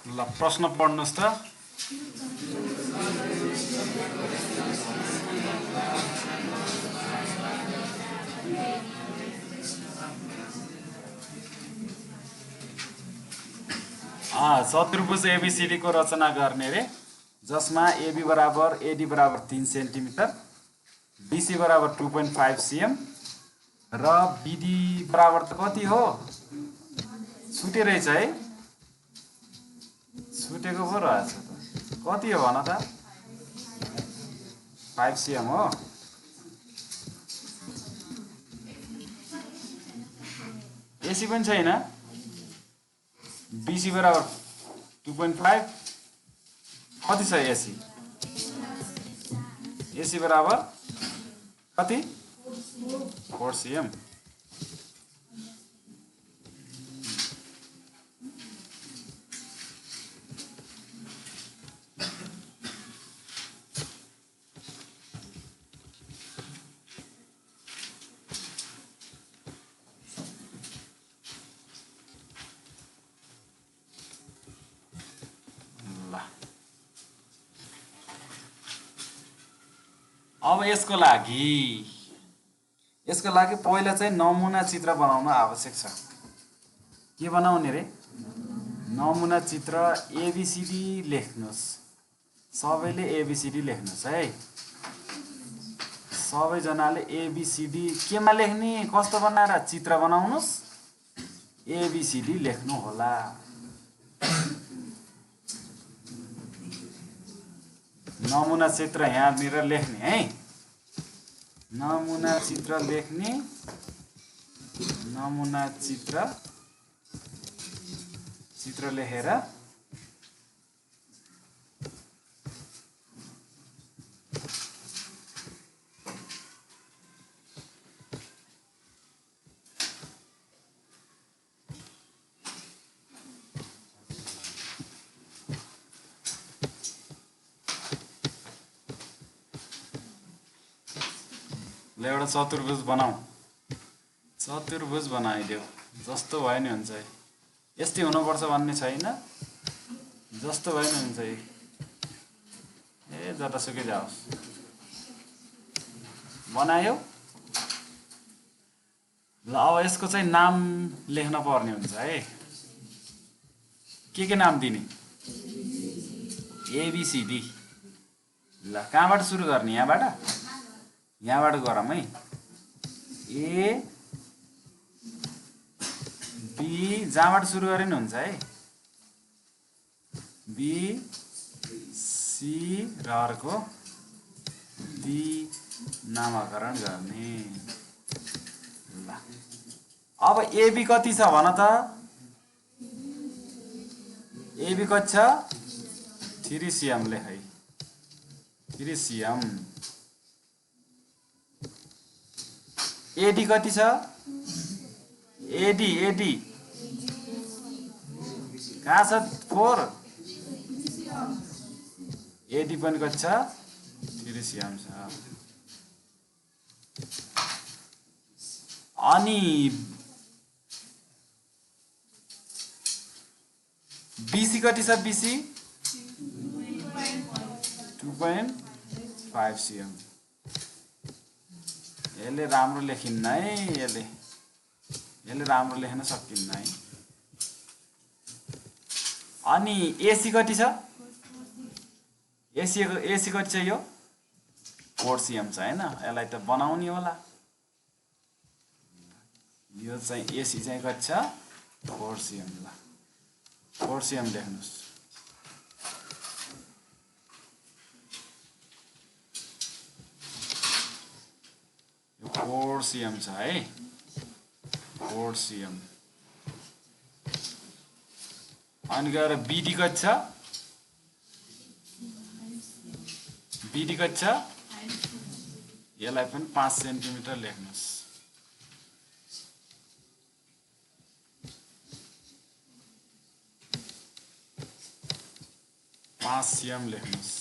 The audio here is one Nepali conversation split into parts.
ल प्रश्न पढ्नुस् त। चतुर्भुज एबीसीडी को रचना गर्ने रे, जसमा एबी बराबर एडी बराबर 3 सेन्टिमिटर, बीसी बराबर 2.5 सीएम र बीडी बराबर त कति हो छुटे रहेछ है, छुटेको पो रहेछ त, कति हो भन त? 5 सीएम हो। एसी पनि छैन, बीसी बराबर 2.5, कति छ एसी? एसी बराबर कति? 4 सीएम। अब यसको लागि पहिला चाहिँ नमुना चित्र बनाउन आवश्यक छ। के बनाउने रे? नमुना चित्र एबीसीडी लेख्नुस्। सबैले एबीसीडी लेख्नुस् है। सबैजनाले एबीसीडी केमा लेख्ने, कस्तो बनाएर चित्र बनाउनुस्? एबीसीडी लेख्नु होला। नमुना चित्र यहाँनिर लेख्ने है, नमुना चित्र लेख्ने, नमुना चित्र लेखेर एउटा चतुर्भुज बनाऊ। चतुर्भुज बनाइदेऊ, जस्तो भयो नि हुन्छ है। यस्तै हुनुपर्छ भन्ने छैन, जस्तो भयो नि हुन्छ है। जतासुकै जाओस्, बनायो। ल अब यसको चाहिँ नाम लेख्न पर्ने हुन्छ है। के नाम दिने? एबीसीडी। ल कहाँबाट सुरु गर्ने? यहाँबाट गरौँ है। ए बी, जहाँबाट सुरु गरे नि हुन्छ है। बी सी र अर्को डी नामाकरण गर्ने। ल अब एबी कति छ भन त? एबी कति छ? 3 सीएम लेख है। 3 सीएम। एडी कति छ? एडी कहाँ छ? 4। एडी पनि कति छ? 3 सीएम छ। अनि बीसी कति छ? BC 2.5 CM. यसले राम्रो लेखिन्न है, यसले राम्रो लेख्न सकिन्न है। अनि एसी कति छ? एसी कति छ? यो 4 सीएम छ हैन। यसलाई त बनाउने होला। यो चाहिँ एसी चाहिँ कति छ? 4 सीएम। ल 4 सीएम लेख्नुस्। यो 4 सीएम छ है। 4 सीएम। अनि गएर बीडी कति छ? बीडी कति छ? यसलाई पनि 5 सेन्टिमिटर लेख्नुस्। 5 सीएम लेख्नुस्।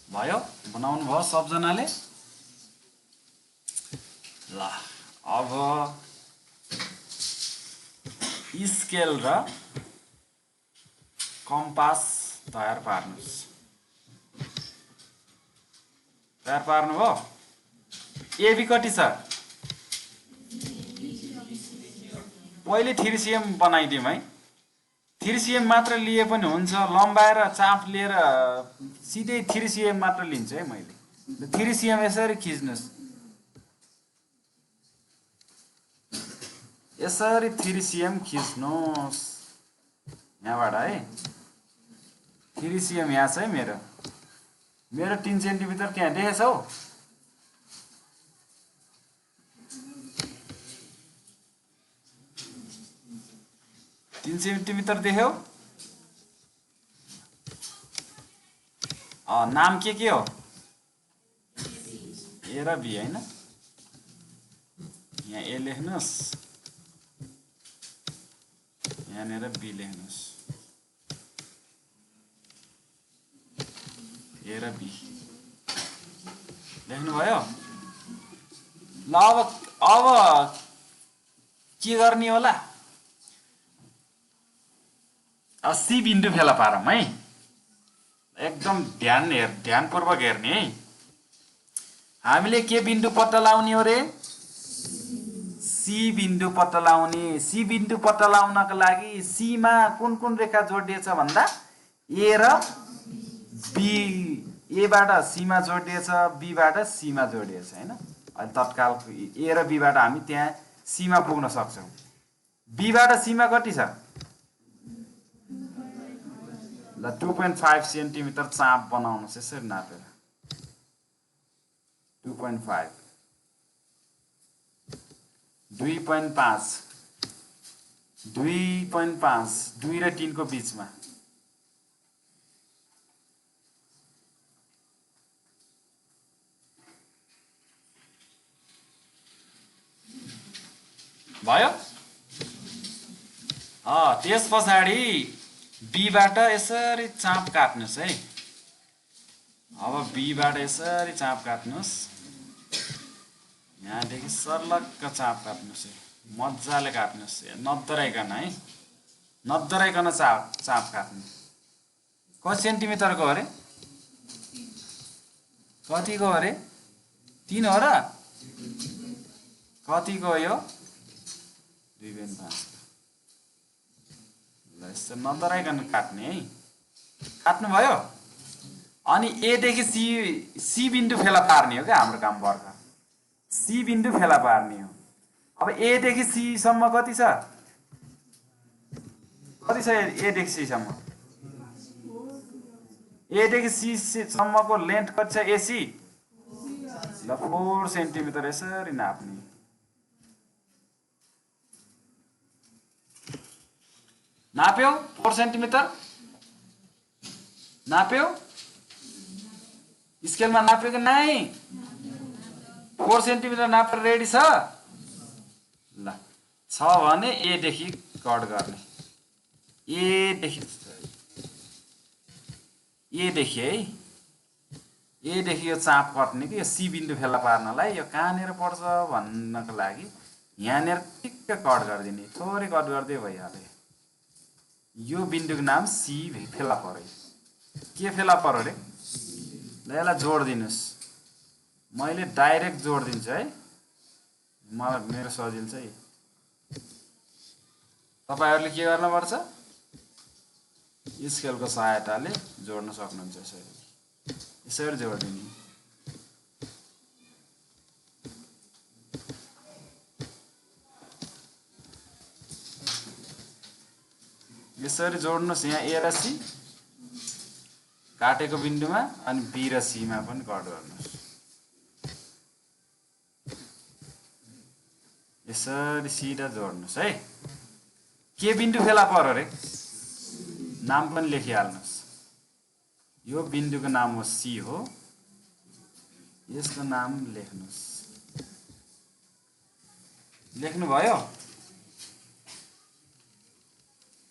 भयो? बनाउनु भयो सबजनाले? ल अब स्केल र कम्पास तयार पार्नुस्। तयार पार्नुभयो? एबी कति छ? पहिले 3 cm बनाइदिउँ है। 3 cm मात्र लिए पनि हुन्छ, लम्बाएर चाप लिएर सिधै 3 cm मात्र लिन्छु है मैले। 3 cm यसरी खिच्नुस्, यसरी 3 cm खिच्नुस् यहाँबाट है। 3 cm यहाँ छ है मेरो 3 सेन्टिमिटर त्यहाँ देखेछौ? तीन सेन्टिमिटर देख्यौ? नाम के हो? ए र बी हैन? यहाँ ए लेख्नुस्, यहाँनिर बी लेख्नुस्। ए र बी लेख्नुभयो? ल अब के गर्ने होला? सी बिन्दु फेला पारौँ है। एकदम ध्यानपूर्वक हेर्ने है। हामीले के बिन्दु पत्ता लगाउने हो रे? सी बिन्दु पत्ता लगाउने। सी बिन्दु पत्ता लगाउनको लागि सी मा कुन कुन रेखा जोडिएछ भन्दा ए र बी, ए बाट सी मा जोडिएछ, बी बाट सी मा जोडिएछ हैन। अहिले तत्काल ए र बी बाट हामी त्यहाँ सी मा पुग्न सक्छौं। बी बाट सी मा कति छ? ल 2.5 सेन्टिमिटर चाप बनाउनुस् यसरी नापेर। 2.5 2.5 2 र 3 को बीचमा। भयो? त्यस पछाडि बी बाट यसरी चाप काट्नुस् है। अब बी बाट यसरी चाप काट्नुस्, यहाँदेखि सर्लक्क चाप काट्नुस् है। मजाले काट्नुस्, नदराइकन है, नदराइकन चाप काट्नु। कति सेन्टिमिटरको अरे? कतिको अरे? 3 हो र? कतिको यो? 2.5। ल यसो नदराइकन काट्ने है। काट्नु भयो? अनि ए देखि सी बिन्दु फेला पार्ने हो क्या हाम्रो काम भर्खर। सी बिन्दु फेला पार्ने हो। अब ए देखि सी सम्म कति छ? कति छ ए देखि सी सम्म? ए देखि सी सम्मको लेन्थ कति छ एसी? ल 4 सेन्टिमिटर यसरी नाप्ने। नाप्यौ? 4 सेन्टिमिटर नाप्यौ? स्केलमा नाप्यो कि नाइ? 4 सेन्टिमिटर नापेर रेडी छ? ल छ भने ए देखि कट गर्ने। ए देखि है, ए देखि यो चाप कट्ने कि यो सी बिन्दु फेला पार्नलाई। यो कहाँनिर पर्छ भन्नको लागि यहाँनिर ठिक्क कट गरिदिने, थोरै कट गर्दै भइहाल्यो। यो बिन्दुको नाम सी फेला पर्यो। के फेला पर्यो रे? ल यसलाई जोड दिनुस्। मैले डाइरेक्ट जोड दिन्छु है, मलाई मेरो सजिलो छ है। तपाईहरुले के गर्नुपर्छ? स्केलको सहायताले जोड्न सक्नुहुन्छ। यसरी जोड दिने। यसरी जोड्नुस्। यहाँ ए र सी काटेको बिन्दुमा, अनि बी र सी मा पनि कट गर्नुस्। यसरी सिधा जोड्नुस् है। के बिन्दु फेला पर्यो रे? नाम पनि लेखिहाल्नुस्। यो बिन्दुको नाम हो सी हो, यसको नाम लेख्नुस्। लेख्नुभयो?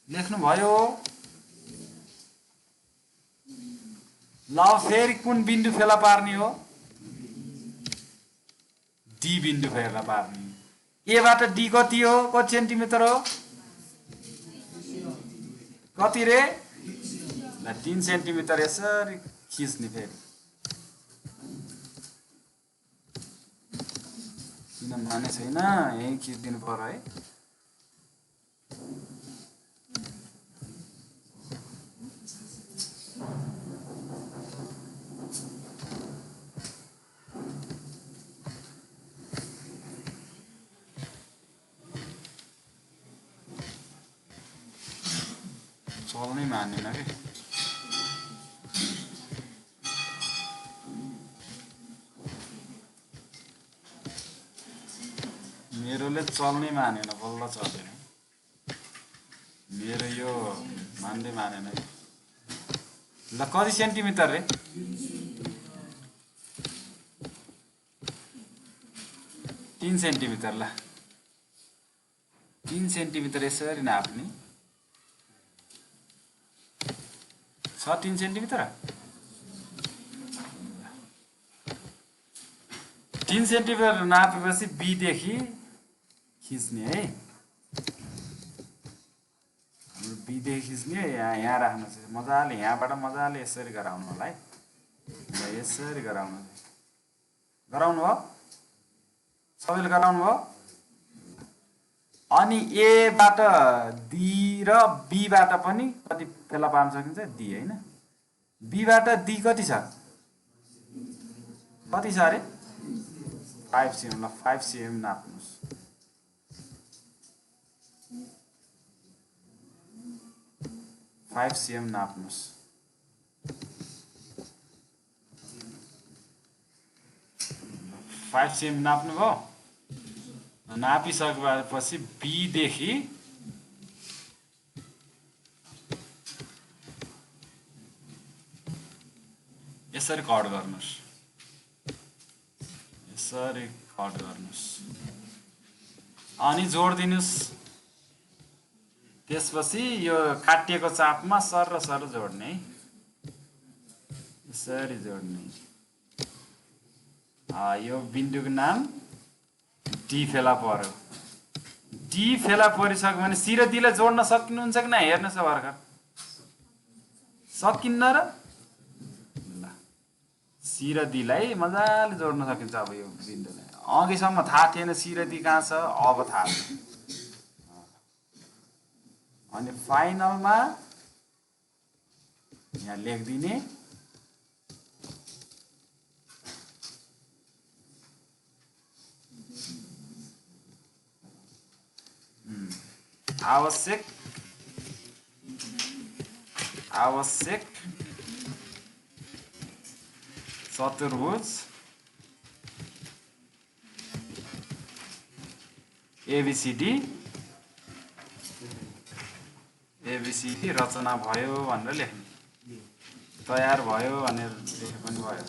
लेख्नुभयो? ल फेरि कुन बिन्दु फेला पार्ने हो? डी बिन्दु फेला पार्ने। ए बाट डी कति हो, कति सेन्टिमिटर हो, कति रे, 3 सेन्टिमिटर यसरी खिच्ने। फेरि किन माने छैन, यही खिचिदिनु पर्यो है। चल्नै मान्दैन कि मेरोले चल्नै मानेन, बल्ल चल्दैन मेरो यो, मान्दै मानेन। ल कति सेन्टिमिटर रे, 3 सेन्टिमिटर। ल 3 सेन्टिमिटर यसरी नाप्ने छ, 3 सेन्टिमिटर 3 सेन्टिमिटर नापेपछि बी देखि खिच्ने है, बी देखि खिच्ने। यहाँ राख्नु छ मजाले, यहाँबाट मजाले यसरी गराउनु होला है। ल यसरी गराउनु भयो, सबैले गराउनु भयो। अनि ए बाट डी र बी बाट पनि कति फेला पार्न सकिन्छ, डी हैन, बी बाट डी कति छ, कति छ अरे 5 cm। ल 5 cm नाप्नुस्। नाप्नुस्। 5 cm नाप्नु भयो। नापिसकेपछि बी देखि यसरी कट गर्नुस्, यसरी कट गर्नुस्, अनि जोड दिनुस्। त्यसपछि यो काटिएको चापमा सर जोड्ने है, यसरी जोड्ने। यो बिन्दुको नाम डी फेला पर्यो। डी फेला परिसक्यो भने सी र डी लाई जोड्न सक्नुहुन्छ कि न, हेर्नुहोस् भर्खर सकिन्न र। ल सी र डी लाई मजाले जोड्न सकिन्छ। अब यो बिन्दुलाई अघिसम्म थाहा थिएन सी र डी कहाँ छ, अब थाहा छ। अनि फाइनलमा यहाँ लेखिदिने आवश्यक चतुर्भुज एबीसीडी रचना भयो भनेर लेख्ने, तयार भयो भनेर लेखे पनि भयो।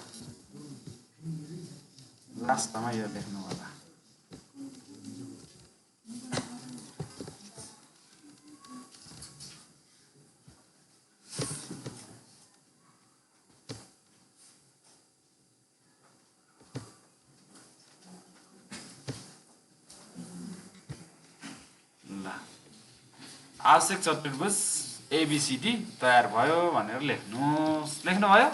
लास्टमा यो लेख्नु होला। आवश्यक चतुर्भुज एबीसीडी तयार भयो भनेर लेख्नुहोस्। लेख्नुभयो?